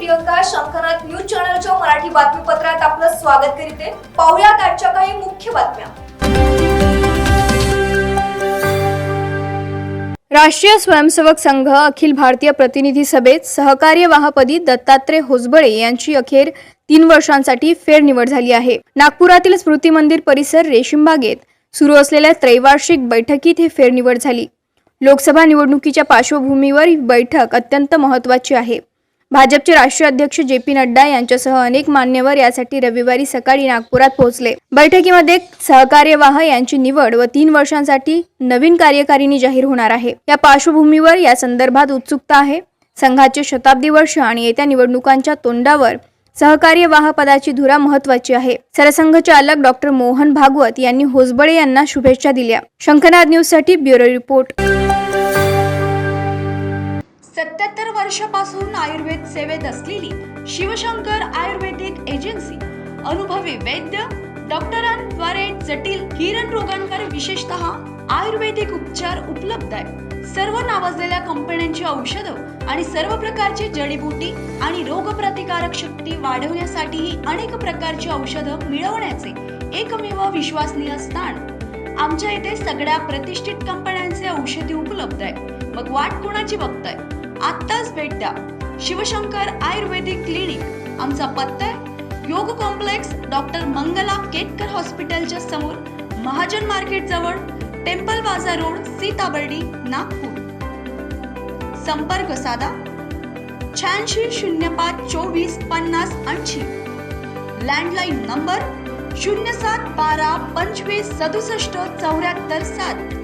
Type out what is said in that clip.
Priyanka Shankarnath news चॅनलच्या मराठी बातमीपत्रात आपलं स्वागत करते। पाहुयात आजच्या काही मुख्य बातम्या। राष्ट्रीय स्वयंसेवक संघ अखिल भारतीय प्रतिनिधी सभेत सहकार्यवाहपदी दत्तात्रय होसबळे यांची अखेर 3 वर्षांसाठी फेरनिवड झाली आहे। नागपुरातील स्मृती मंदिर परिसर रेशीमबागेत सुरू असलेल्या त्रैवार्षिक बैठकीत ही फेरनिवड झाली। लोकसभा निवडणुकीच्या पार्श्वभूमीवर ही बैठक अत्यंत महत्त्वाची आहे। भाजपचे राष्ट्रीय अध्यक्ष जे.पी. नड्डा यांच्यासह अनेक मान्यवर यासाठी रविवारी सकाळी नागपुरात पोहोचले। बैठकीमध्ये सहकार्यवाह यांची निवड व 3 वर्षांसाठी नवीन कार्यकारिणी जाहीर होणार आहे। या पार्श्वभूमीवर या संदर्भात उत्सुकता आहे। संघाचे शताब्दी वर्ष आणि येत्या निवडणुकांच्या तोंडावर सहकार्यवाह पदाची धुरा महत्त्वाची आहे। सरसंघचालक डॉक्टर मोहन भागवत यांनी होसबळे यांना शुभेच्छा दिल्या। शंकरनाथ न्यूज साठी ब्युरो रिपोर्ट। 77 वर्षापासून आयुर्वेद सेवेत असलेली शिवशंकर आयुर्वेदिक एजन्सी अनुभवी वैद्य डॉक्टरांद्वारे जटिल किरण रोगांवर विशेषतः आयुर्वेदिक उपचार उपलब्ध आहे। सर्व नावाजलेल्या कंपन्यांची औषधं आणि सर्व प्रकारची जडीबुटी आणि रोगप्रतिकारक शक्ती वाढवण्यासाठीही अनेक प्रकारची औषधं मिळवण्याचे एकमेव विश्वसनीय स्थान। आमच्या इथे सगळ्या प्रतिष्ठित कंपन्यांचे औषधी उपलब्ध आहे। मग वाट कोणाची बघताय? आत्ताच भेट द्या शिवशंकर आयुर्वेदिक क्लिनिक। आमचा पत्ता योग कॉम्प्लेक्स डॉक्टर मंगला केतकर हॉस्पिटलच्या समोर, महाजन मार्केट जवळ, टेम्पल बाजार रोड, सीताबर्डी, नागपूर। संपर्क साधा 8605 24 50 80। Landline number 0712 25 67 74 7।